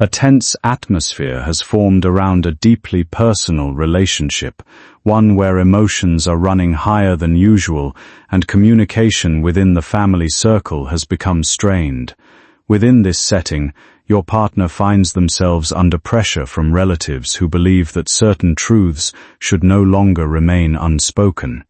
A tense atmosphere has formed around a deeply personal relationship, one where emotions are running higher than usual and communication within the family circle has become strained. Within this setting, your partner finds themselves under pressure from relatives who believe that certain truths should no longer remain unspoken.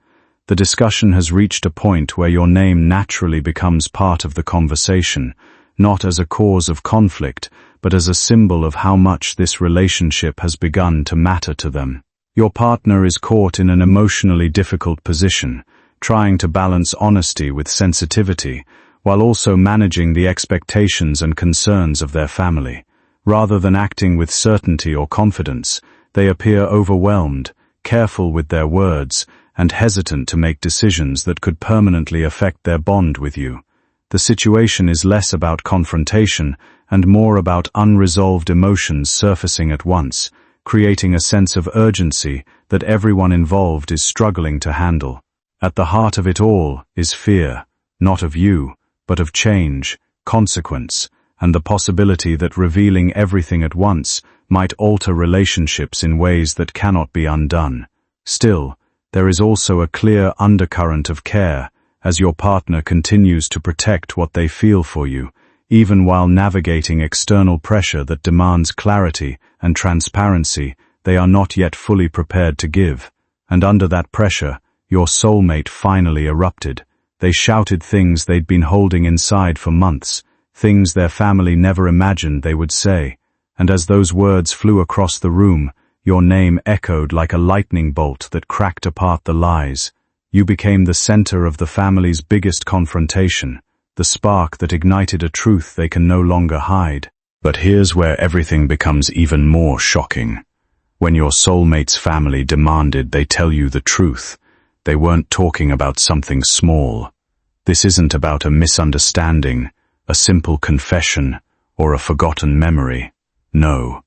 The discussion has reached a point where your name naturally becomes part of the conversation, not as a cause of conflict, but as a symbol of how much this relationship has begun to matter to them. Your partner is caught in an emotionally difficult position, trying to balance honesty with sensitivity, while also managing the expectations and concerns of their family. Rather than acting with certainty or confidence, they appear overwhelmed, careful with their words, and hesitant to make decisions that could permanently affect their bond with you. The situation is less about confrontation and more about unresolved emotions surfacing at once, creating a sense of urgency that everyone involved is struggling to handle. At the heart of it all is fear, not of you, but of change, consequence, and the possibility that revealing everything at once might alter relationships in ways that cannot be undone. Still, there is also a clear undercurrent of care, as your partner continues to protect what they feel for you, even while navigating external pressure that demands clarity and transparency they are not yet fully prepared to give. And under that pressure, your soulmate finally erupted. They shouted things they'd been holding inside for months, things their family never imagined they would say. And as those words flew across the room, your name echoed like a lightning bolt that cracked apart the lies. You became the center of the family's biggest confrontation, the spark that ignited a truth they can no longer hide. But here's where everything becomes even more shocking. When your soulmate's family demanded they tell you the truth, they weren't talking about something small. This isn't about a misunderstanding, a simple confession, or a forgotten memory. No,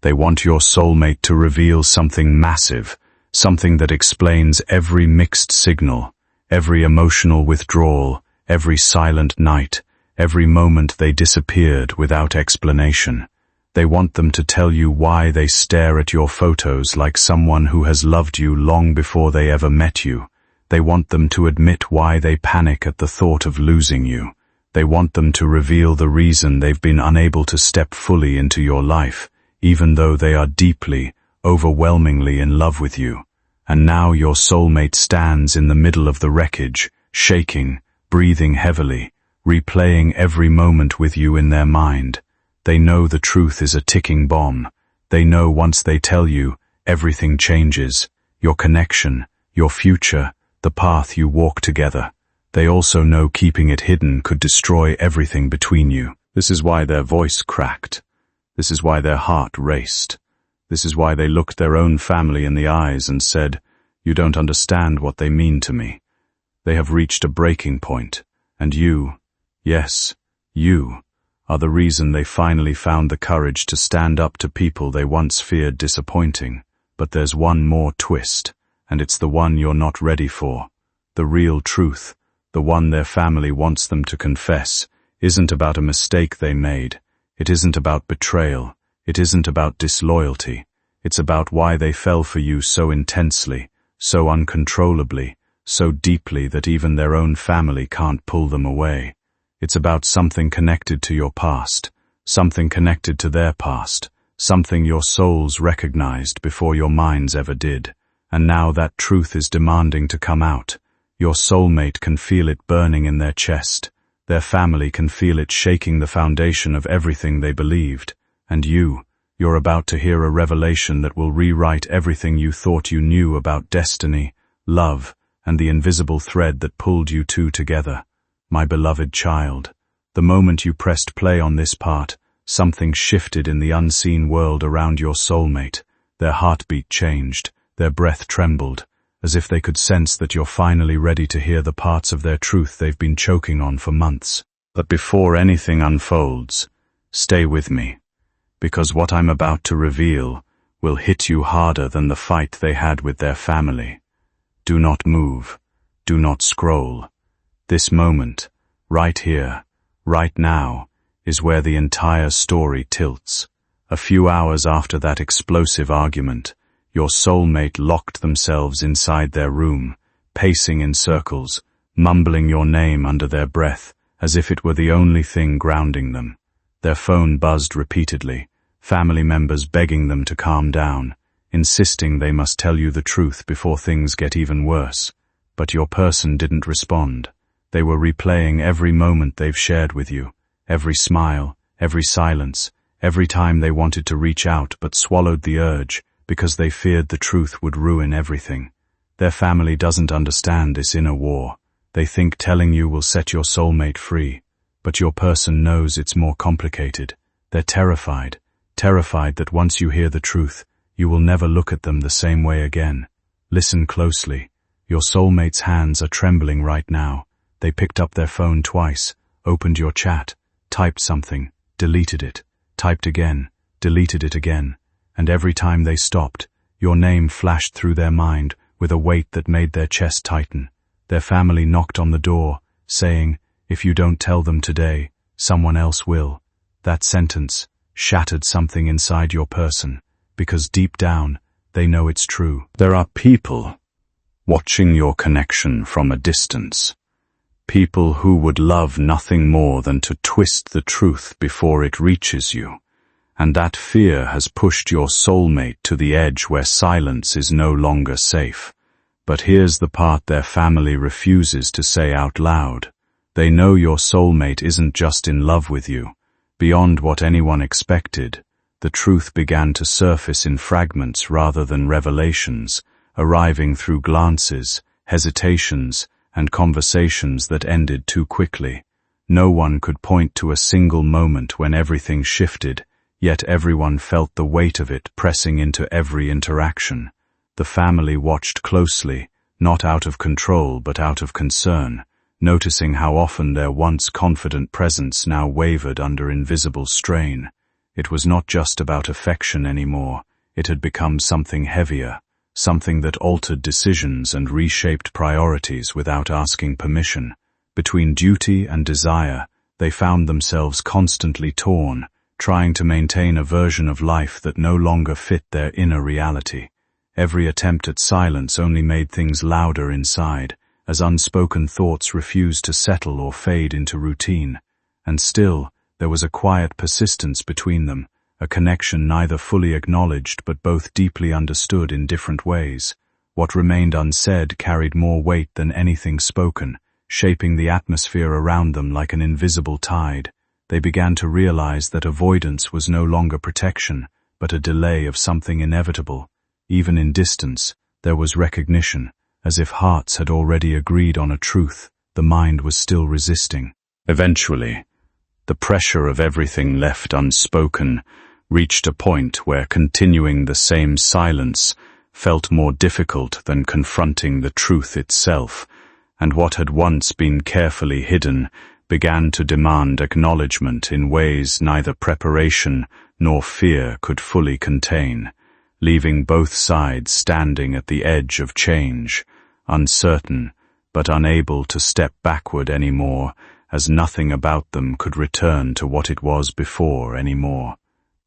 they want your soulmate to reveal something massive, something that explains every mixed signal, every emotional withdrawal, every silent night, every moment they disappeared without explanation. They want them to tell you why they stare at your photos like someone who has loved you long before they ever met you. They want them to admit why they panic at the thought of losing you. They want them to reveal the reason they've been unable to step fully into your life, even though they are deeply, overwhelmingly in love with you. And now your soulmate stands in the middle of the wreckage, shaking, breathing heavily, replaying every moment with you in their mind. They know the truth is a ticking bomb. They know once they tell you, everything changes. Your connection, your future, the path you walk together. They also know keeping it hidden could destroy everything between you. This is why their voice cracked. This is why their heart raced. This is why they looked their own family in the eyes and said, "You don't understand what they mean to me." They have reached a breaking point, and you, yes, you, are the reason they finally found the courage to stand up to people they once feared disappointing. But there's one more twist, and it's the one you're not ready for. The real truth, the one their family wants them to confess, isn't about a mistake they made. It isn't about betrayal. It isn't about disloyalty. It's about why they fell for you so intensely, so uncontrollably, so deeply that even their own family can't pull them away. It's about something connected to your past, something connected to their past, something your souls recognized before your minds ever did. And now that truth is demanding to come out. Your soulmate can feel it burning in their chest. Their family can feel it shaking the foundation of everything they believed. And you're about to hear a revelation that will rewrite everything you thought you knew about destiny, love, and the invisible thread that pulled you two together. My beloved child, the moment you pressed play on this part, something shifted in the unseen world around your soulmate. Their heartbeat changed, their breath trembled, as if they could sense that you're finally ready to hear the parts of their truth they've been choking on for months. But before anything unfolds, stay with me, because what I'm about to reveal will hit you harder than the fight they had with their family. Do not move. Do not scroll. This moment, right here, right now, is where the entire story tilts. A few hours after that explosive argument, your soulmate locked themselves inside their room, pacing in circles, mumbling your name under their breath, as if it were the only thing grounding them. Their phone buzzed repeatedly, family members begging them to calm down, insisting they must tell you the truth before things get even worse. But your person didn't respond. They were replaying every moment they've shared with you, every smile, every silence, every time they wanted to reach out but swallowed the urge because they feared the truth would ruin everything. Their family doesn't understand this inner war. They think telling you will set your soulmate free, but your person knows it's more complicated. They're terrified that once you hear the truth, you will never look at them the same way again. Listen closely. Your soulmate's hands are trembling right now. They picked up their phone twice, opened your chat, typed something, deleted it, typed again, deleted it again, and every time they stopped, your name flashed through their mind with a weight that made their chest tighten. Their family knocked on the door, saying, "If you don't tell them today, someone else will." That sentence shattered something inside your person, because deep down, they know it's true. There are people watching your connection from a distance. People who would love nothing more than to twist the truth before it reaches you. And that fear has pushed your soulmate to the edge where silence is no longer safe. But here's the part their family refuses to say out loud. They know your soulmate isn't just in love with you. Beyond what anyone expected, the truth began to surface in fragments rather than revelations, arriving through glances, hesitations, and conversations that ended too quickly. No one could point to a single moment when everything shifted, yet everyone felt the weight of it pressing into every interaction. The family watched closely, not out of control but out of concern, noticing how often their once confident presence now wavered under invisible strain. It was not just about affection anymore. It had become something heavier, something that altered decisions and reshaped priorities without asking permission. Between duty and desire, they found themselves constantly torn, trying to maintain a version of life that no longer fit their inner reality. Every attempt at silence only made things louder inside, as unspoken thoughts refused to settle or fade into routine. And still, there was a quiet persistence between them, a connection neither fully acknowledged but both deeply understood in different ways. What remained unsaid carried more weight than anything spoken, shaping the atmosphere around them like an invisible tide. They began to realize that avoidance was no longer protection, but a delay of something inevitable. Even in distance, there was recognition, as if hearts had already agreed on a truth the mind was still resisting. Eventually, the pressure of everything left unspoken reached a point where continuing the same silence felt more difficult than confronting the truth itself, and what had once been carefully hidden began to demand acknowledgement in ways neither preparation nor fear could fully contain, leaving both sides standing at the edge of change, uncertain but unable to step backward anymore, as nothing about them could return to what it was before anymore.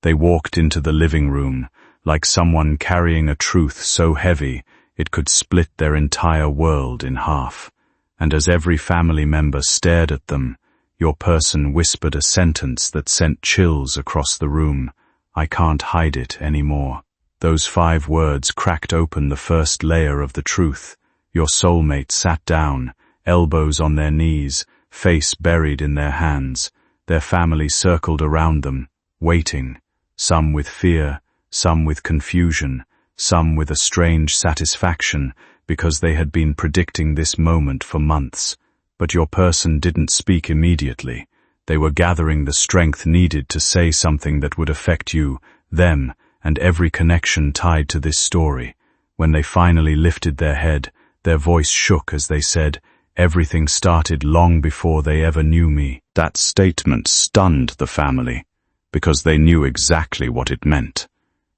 They walked into the living room like someone carrying a truth so heavy it could split their entire world in half. And as every family member stared at them, your person whispered a sentence that sent chills across the room. "I can't hide it anymore." Those 5 words cracked open the first layer of the truth. Your soulmate sat down, elbows on their knees, face buried in their hands. Their family circled around them, waiting, some with fear, some with confusion, some with a strange satisfaction, because they had been predicting this moment for months. But your person didn't speak immediately. They were gathering the strength needed to say something that would affect you, them, and every connection tied to this story. When they finally lifted their head, their voice shook as they said, "Everything started long before they ever knew me." That statement stunned the family, because they knew exactly what it meant.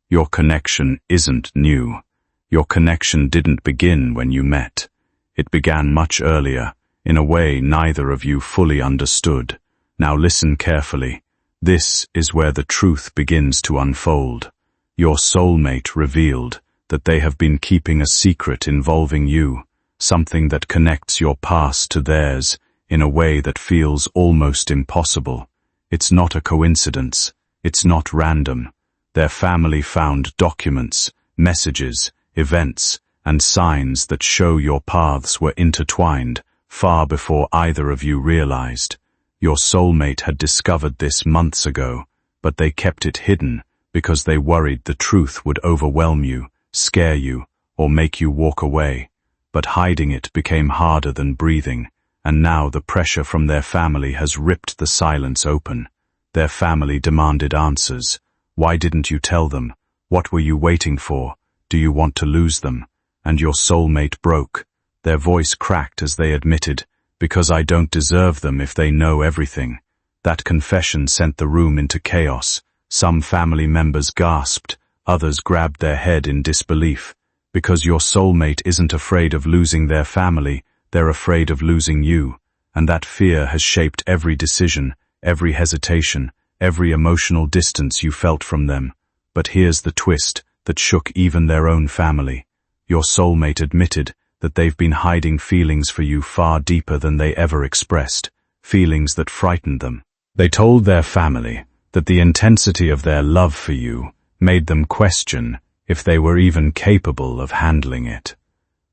Your connection isn't new. Your connection didn't begin when you met. It began much earlier, in a way neither of you fully understood. Now listen carefully. This is where the truth begins to unfold. Your soulmate revealed that they have been keeping a secret involving you, something that connects your past to theirs in a way that feels almost impossible. It's not a coincidence. It's not random. Their family found documents, messages, events, and signs that show your paths were intertwined far before either of you realized. Your soulmate had discovered this months ago, but they kept it hidden because they worried the truth would overwhelm you, scare you, or make you walk away. But hiding it became harder than breathing, and now the pressure from their family has ripped the silence open. Their family demanded answers. Why didn't you tell them? What were you waiting for? Do you want to lose them? And your soulmate broke. Their voice cracked as they admitted, because I don't deserve them if they know everything. That confession sent the room into chaos. Some family members gasped, others grabbed their head in disbelief. Because your soulmate isn't afraid of losing their family, they're afraid of losing you. And that fear has shaped every decision, every hesitation, every emotional distance you felt from them. But here's the twist that shook even their own family. Your soulmate admitted that they've been hiding feelings for you far deeper than they ever expressed, feelings that frightened them. They told their family that the intensity of their love for you made them question if they were even capable of handling it.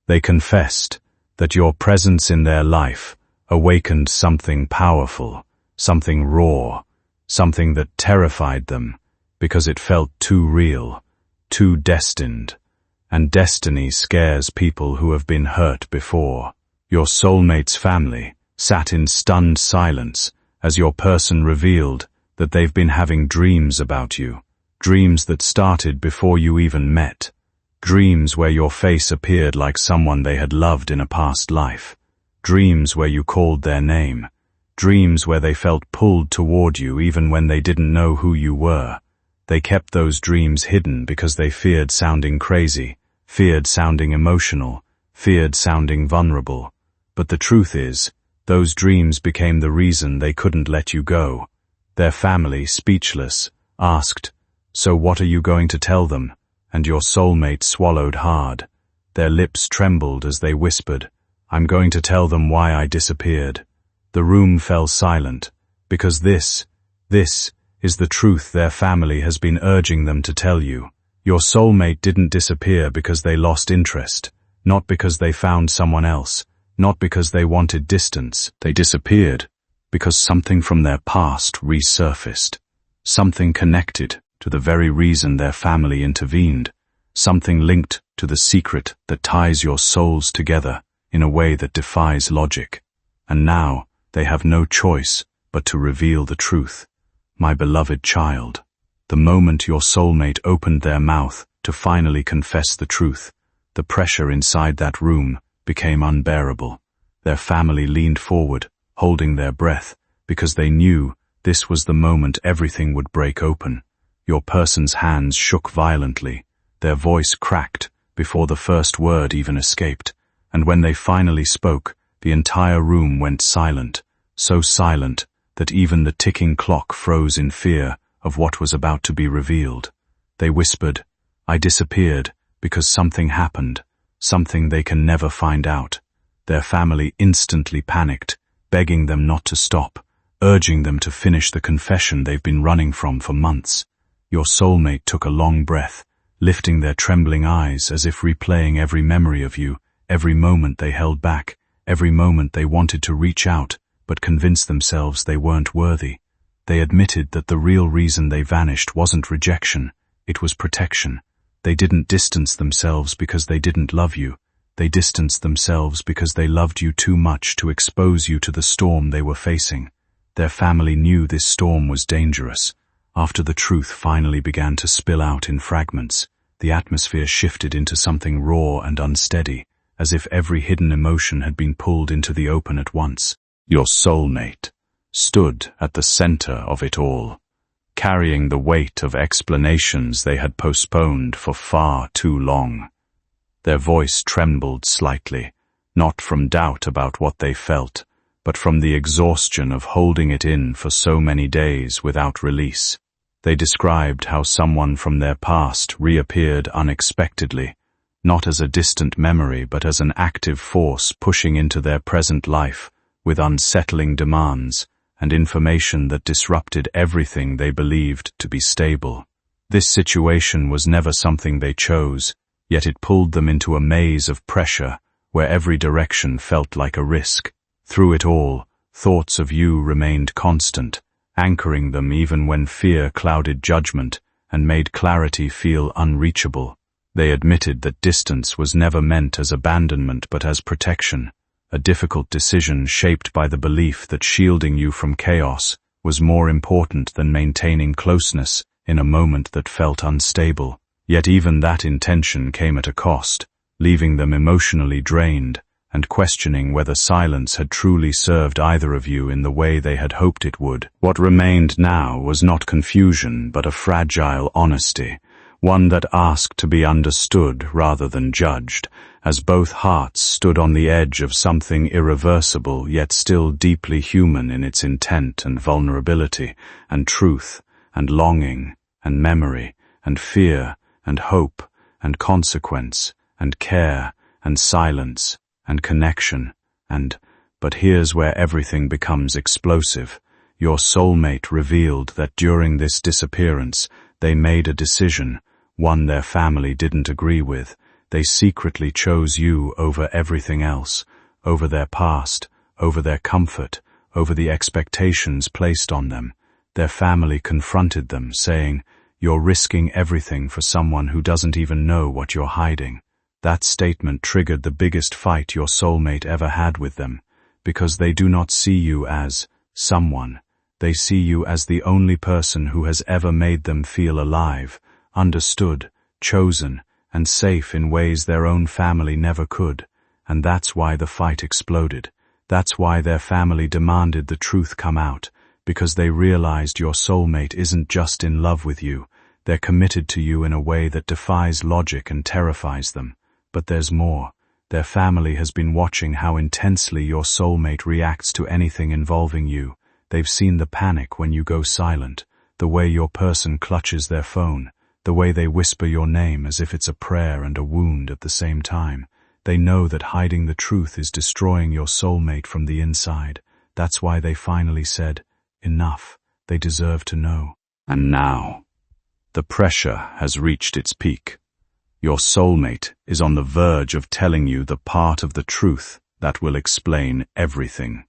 They confessed that your presence in their life awakened something powerful, something raw, something that terrified them because it felt too real, too destined. And destiny scares people who have been hurt before. Your soulmate's family sat in stunned silence as your person revealed that they've been having dreams about you, dreams that started before you even met, dreams where your face appeared like someone they had loved in a past life, dreams where you called their name, dreams where they felt pulled toward you even when they didn't know who you were. They kept those dreams hidden because they feared sounding crazy, feared sounding emotional, feared sounding vulnerable. But the truth is, those dreams became the reason they couldn't let you go. Their family, speechless, asked, "So what are you going to tell them?" And your soulmate swallowed hard. Their lips trembled as they whispered, "I'm going to tell them why I disappeared." The room fell silent, because this is the truth their family has been urging them to tell you. Your soulmate didn't disappear because they lost interest, not because they found someone else, not because they wanted distance. They disappeared because something from their past resurfaced, something connected to the very reason their family intervened, something linked to the secret that ties your souls together in a way that defies logic. And now they have no choice but to reveal the truth. My beloved child, the moment your soulmate opened their mouth to finally confess the truth, the pressure inside that room became unbearable. Their family leaned forward, holding their breath, because they knew this was the moment everything would break open. Your person's hands shook violently, their voice cracked before the first word even escaped, and when they finally spoke, the entire room went silent, so silent that even the ticking clock froze in fear of what was about to be revealed. They whispered, "I disappeared because something happened, something they can never find out." Their family instantly panicked, begging them not to stop, urging them to finish the confession they've been running from for months. Your soulmate took a long breath, lifting their trembling eyes as if replaying every memory of you, every moment they held back, every moment they wanted to reach out, but convinced themselves they weren't worthy. They admitted that the real reason they vanished wasn't rejection, it was protection. They didn't distance themselves because they didn't love you. They distanced themselves because they loved you too much to expose you to the storm they were facing. Their family knew this storm was dangerous. After the truth finally began to spill out in fragments, the atmosphere shifted into something raw and unsteady, as if every hidden emotion had been pulled into the open at once. Your soulmate stood at the center of it all, carrying the weight of explanations they had postponed for far too long. Their voice trembled slightly, not from doubt about what they felt, but from the exhaustion of holding it in for so many days without release. They described how someone from their past reappeared unexpectedly, not as a distant memory but as an active force pushing into their present life with unsettling demands and information that disrupted everything they believed to be stable. This situation was never something they chose, yet it pulled them into a maze of pressure where every direction felt like a risk. Through it all, thoughts of you remained constant, anchoring them even when fear clouded judgment and made clarity feel unreachable. They admitted that distance was never meant as abandonment but as protection, a difficult decision shaped by the belief that shielding you from chaos was more important than maintaining closeness in a moment that felt unstable. Yet even that intention came at a cost, leaving them emotionally drained and questioning whether silence had truly served either of you in the way they had hoped it would. What remained now was not confusion but a fragile honesty, one that asked to be understood rather than judged, as both hearts stood on the edge of something irreversible yet still deeply human in its intent and vulnerability, and truth, and longing, and memory, and fear, and hope, and consequence, and care, and silence, and connection, but here's where everything becomes explosive. Your soulmate revealed that during this disappearance, they made a decision, one their family didn't agree with. They secretly chose you over everything else, over their past, over their comfort, over the expectations placed on them. Their family confronted them, saying, "You're risking everything for someone who doesn't even know what you're hiding." That statement triggered the biggest fight your soulmate ever had with them, because they do not see you as someone. They see you as the only person who has ever made them feel alive, understood, chosen, and safe in ways their own family never could. And that's why the fight exploded. That's why their family demanded the truth come out, because they realized your soulmate isn't just in love with you, they're committed to you in a way that defies logic and terrifies them. But there's more. Their family has been watching how intensely your soulmate reacts to anything involving you. They've seen the panic when you go silent, the way your person clutches their phone, the way they whisper your name as if it's a prayer and a wound at the same time. They know that hiding the truth is destroying your soulmate from the inside. That's why they finally said, enough, they deserve to know. And now, the pressure has reached its peak. Your soulmate is on the verge of telling you the part of the truth that will explain everything.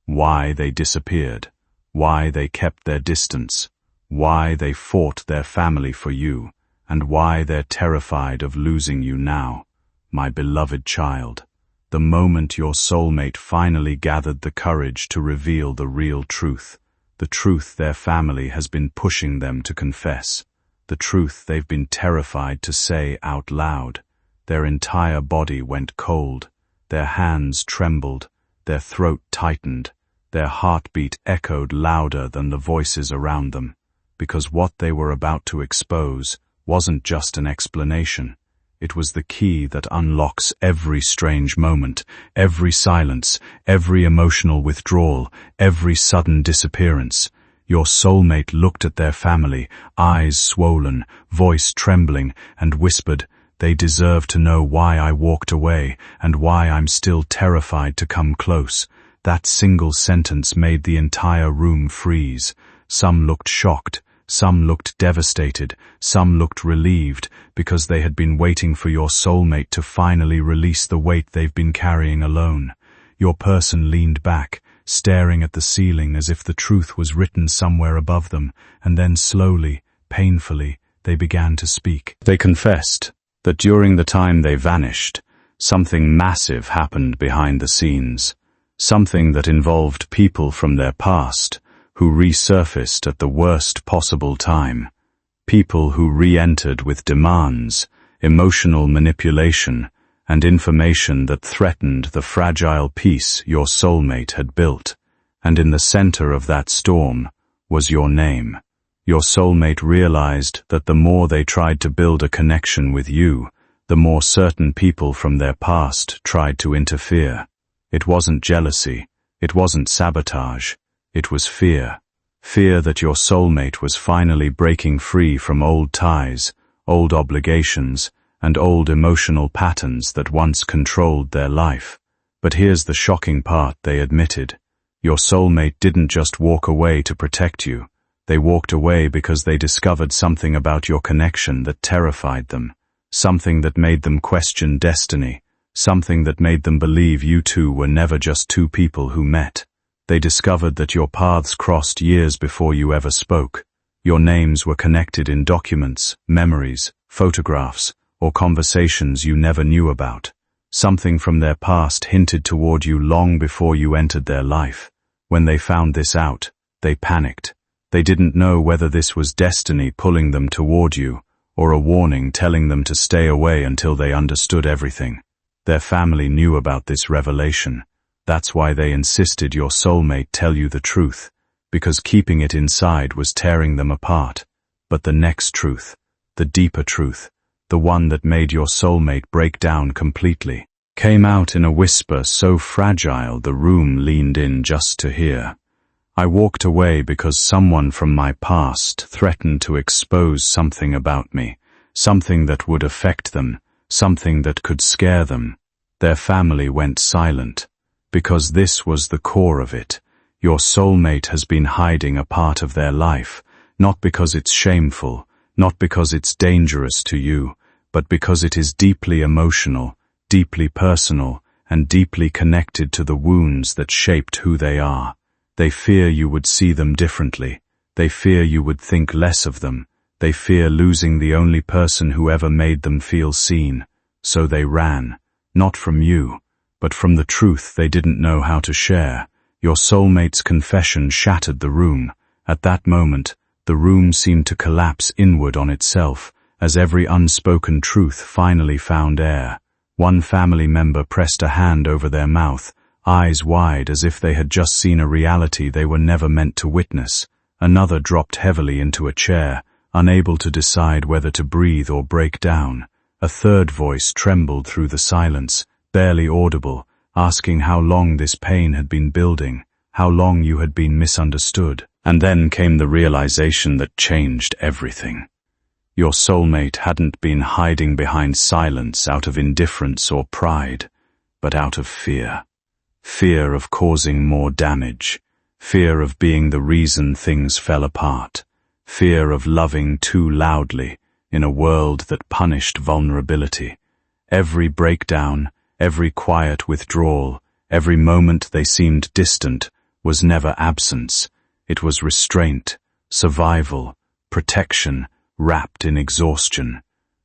Why they disappeared, why they kept their distance, why they fought their family for you, and why they're terrified of losing you now. My beloved child, the moment your soulmate finally gathered the courage to reveal the real truth, the truth their family has been pushing them to confess, the truth they've been terrified to say out loud, their entire body went cold, their hands trembled, their throat tightened, their heartbeat echoed louder than the voices around them, because what they were about to expose wasn't just an explanation. It was the key that unlocks every strange moment, every silence, every emotional withdrawal, every sudden disappearance. Your soulmate looked at their family, eyes swollen, voice trembling, and whispered, "They deserve to know why I walked away and why I'm still terrified to come close." That single sentence made the entire room freeze. Some looked shocked, some looked devastated, some looked relieved, because they had been waiting for your soulmate to finally release the weight they've been carrying alone. Your person leaned back, staring at the ceiling as if the truth was written somewhere above them, and then slowly, painfully, they began to speak. They confessed that during the time they vanished, something massive happened behind the scenes, something that involved people from their past who resurfaced at the worst possible time, people who re-entered with demands, emotional manipulation, and information that threatened the fragile peace your soulmate had built. And in the center of that storm was your name. Your soulmate realized that the more they tried to build a connection with you, the more certain people from their past tried to interfere. It wasn't jealousy, It wasn't sabotage. It was fear. Fear that your soulmate was finally breaking free from old ties, old obligations, and old emotional patterns that once controlled their life. But here's the shocking part, they admitted. Your soulmate didn't just walk away to protect you. They walked away because they discovered something about your connection that terrified them, something that made them question destiny, something that made them believe you two were never just two people who met. They discovered that your paths crossed years before you ever spoke. Your names were connected in documents, memories, photographs, or conversations you never knew about. Something from their past hinted toward you long before you entered their life. When they found this out, they panicked. They didn't know whether this was destiny pulling them toward you, or a warning telling them to stay away until they understood everything. Their family knew about this revelation. That's why they insisted your soulmate tell you the truth, because keeping it inside was tearing them apart. But the next truth, the deeper truth, the one that made your soulmate break down completely, came out in a whisper so fragile the room leaned in just to hear. I walked away because someone from my past threatened to expose something about me, something that would affect them, something that could scare them. Their family went silent, because this was the core of it. Your soulmate has been hiding a part of their life, not because it's shameful, not because it's dangerous to you, but because it is deeply emotional, deeply personal, and deeply connected to the wounds that shaped who they are. They fear you would see them differently. They fear you would think less of them. They fear losing the only person who ever made them feel seen. So they ran, not from you, but from the truth they didn't know how to share. Your soulmate's confession shattered the room. At that moment, the room seemed to collapse inward on itself, as every unspoken truth finally found air. One family member pressed a hand over their mouth, eyes wide as if they had just seen a reality they were never meant to witness. Another dropped heavily into a chair, unable to decide whether to breathe or break down. A third voice trembled through the silence, barely audible, asking how long this pain had been building, how long you had been misunderstood. And then came the realization that changed everything. Your soulmate hadn't been hiding behind silence out of indifference or pride, but out of fear. Fear of causing more damage, fear of being the reason things fell apart, fear of loving too loudly in a world that punished vulnerability. Every breakdown, every quiet withdrawal, every moment they seemed distant was never absence. It was restraint, survival, protection, wrapped in exhaustion.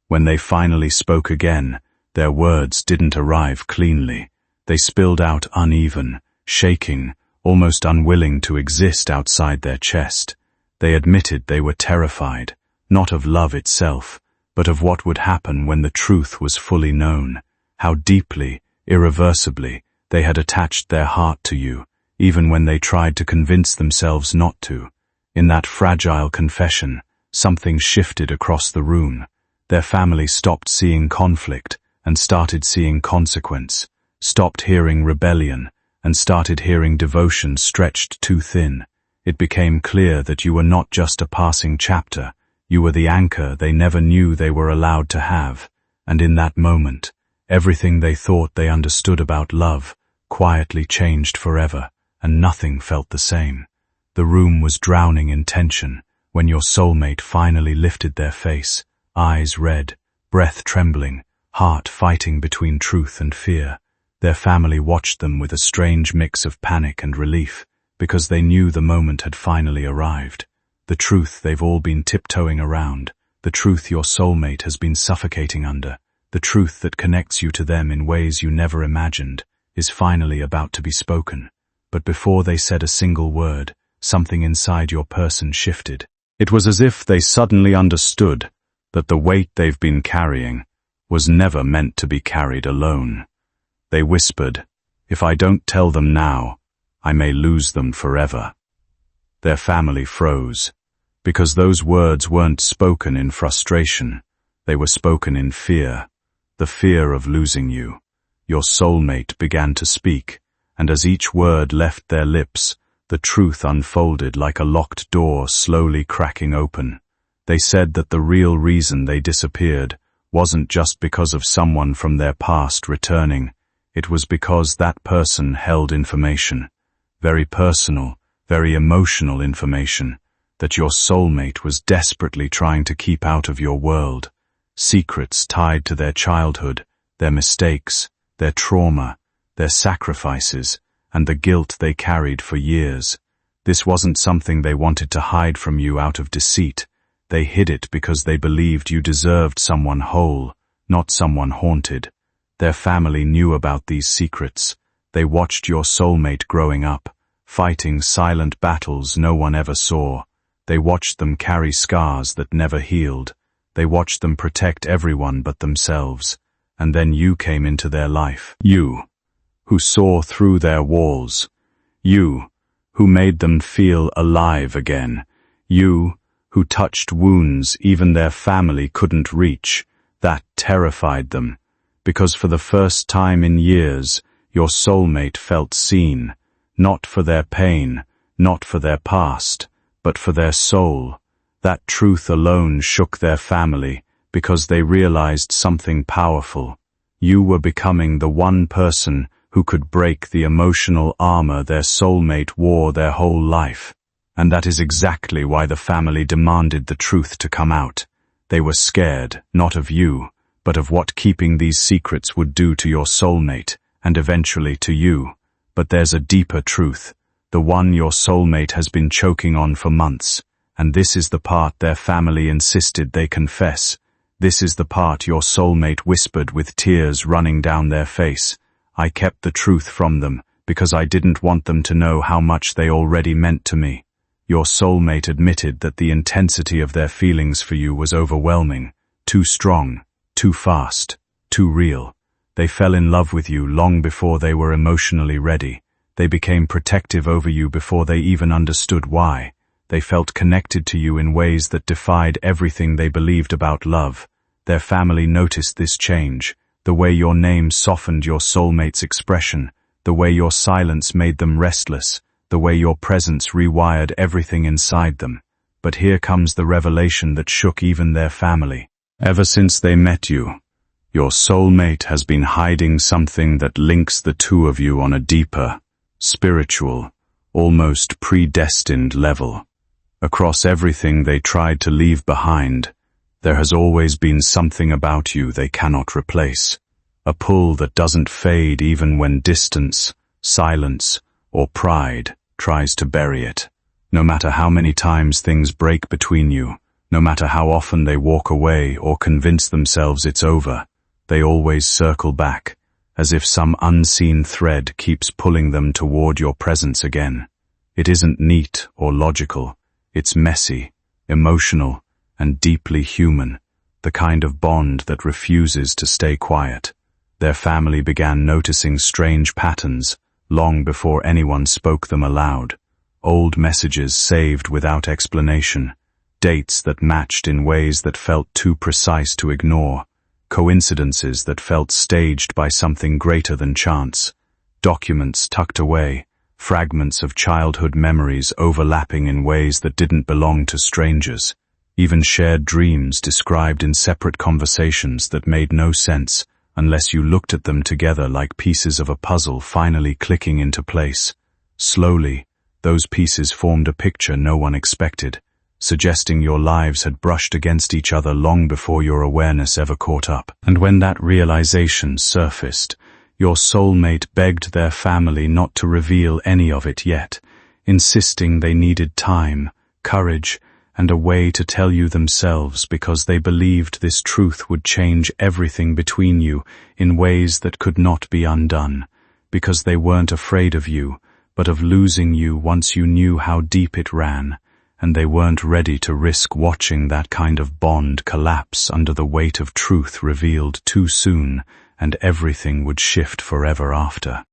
When they finally spoke again, their words didn't arrive cleanly. They spilled out uneven, shaking, almost unwilling to exist outside their chest. They admitted they were terrified, not of love itself, but of what would happen when the truth was fully known, how deeply, irreversibly, they had attached their heart to you, even when they tried to convince themselves not to. In that fragile confession, something shifted across the room. Their family stopped seeing conflict and started seeing consequence, stopped hearing rebellion and started hearing devotion stretched too thin. It became clear that you were not just a passing chapter, you were the anchor they never knew they were allowed to have. And in that moment, everything they thought they understood about love quietly changed forever, and nothing felt the same. The room was drowning in tension when your soulmate finally lifted their face, eyes red, breath trembling, heart fighting between truth and fear. Their family watched them with a strange mix of panic and relief, because they knew the moment had finally arrived. The truth they've all been tiptoeing around, the truth your soulmate has been suffocating under, the truth that connects you to them in ways you never imagined, is finally about to be spoken. But before they said a single word, something inside your person shifted. It was as if they suddenly understood that the weight they've been carrying was never meant to be carried alone. They whispered, "If I don't tell them now, I may lose them forever." Their family froze, because those words weren't spoken in frustration. They were spoken in fear, the fear of losing you. Your soulmate began to speak, and as each word left their lips, the truth unfolded like a locked door slowly cracking open. They said that the real reason they disappeared wasn't just because of someone from their past returning. It was because that person held information, very personal, very emotional information, that your soulmate was desperately trying to keep out of your world. Secrets tied to their childhood, their mistakes, their trauma, their sacrifices, and the guilt they carried for years. This wasn't something they wanted to hide from you out of deceit. They hid it because they believed you deserved someone whole, not someone haunted. Their family knew about these secrets. They watched your soulmate growing up, fighting silent battles no one ever saw. They watched them carry scars that never healed. They watched them protect everyone but themselves. And then you came into their life. You, who saw through their walls. You, who made them feel alive again. You, who touched wounds even their family couldn't reach. That terrified them, because for the first time in years, your soulmate felt seen, not for their pain, not for their past, but for their soul. That truth alone shook their family, because they realized something powerful. You were becoming the one person who could break the emotional armor their soulmate wore their whole life. And that is exactly why the family demanded the truth to come out. They were scared, not of you, but of what keeping these secrets would do to your soulmate, and eventually to you. But there's a deeper truth, the one your soulmate has been choking on for months, and this is the part their family insisted they confess. This is the part your soulmate whispered with tears running down their face. I kept the truth from them, because I didn't want them to know how much they already meant to me. Your soulmate admitted that the intensity of their feelings for you was overwhelming, too strong, too fast, too real. They fell in love with you long before they were emotionally ready. They became protective over you before they even understood why. They felt connected to you in ways that defied everything they believed about love. Their family noticed this change, the way your name softened your soulmate's expression, the way your silence made them restless, the way your presence rewired everything inside them. But here comes the revelation that shook even their family. Ever since they met you, your soulmate has been hiding something that links the two of you on a deeper, spiritual, almost predestined level. Across everything they tried to leave behind, there has always been something about you they cannot replace. A pull that doesn't fade even when distance, silence, or pride tries to bury it. No matter how many times things break between you, no matter how often they walk away or convince themselves it's over, they always circle back, as if some unseen thread keeps pulling them toward your presence again. It isn't neat or logical. It's messy, emotional, and deeply human, the kind of bond that refuses to stay quiet. Their family began noticing strange patterns long before anyone spoke them aloud. Old messages saved without explanation, dates that matched in ways that felt too precise to ignore, coincidences that felt staged by something greater than chance, documents tucked away, fragments of childhood memories overlapping in ways that didn't belong to strangers, even shared dreams described in separate conversations that made no sense unless you looked at them together like pieces of a puzzle finally clicking into place. Slowly, those pieces formed a picture no one expected, suggesting your lives had brushed against each other long before your awareness ever caught up. And when that realization surfaced, your soulmate begged their family not to reveal any of it yet, insisting they needed time, courage, and a way to tell you themselves because they believed this truth would change everything between you in ways that could not be undone, because they weren't afraid of you, but of losing you once you knew how deep it ran, and they weren't ready to risk watching that kind of bond collapse under the weight of truth revealed too soon, and everything would shift forever after.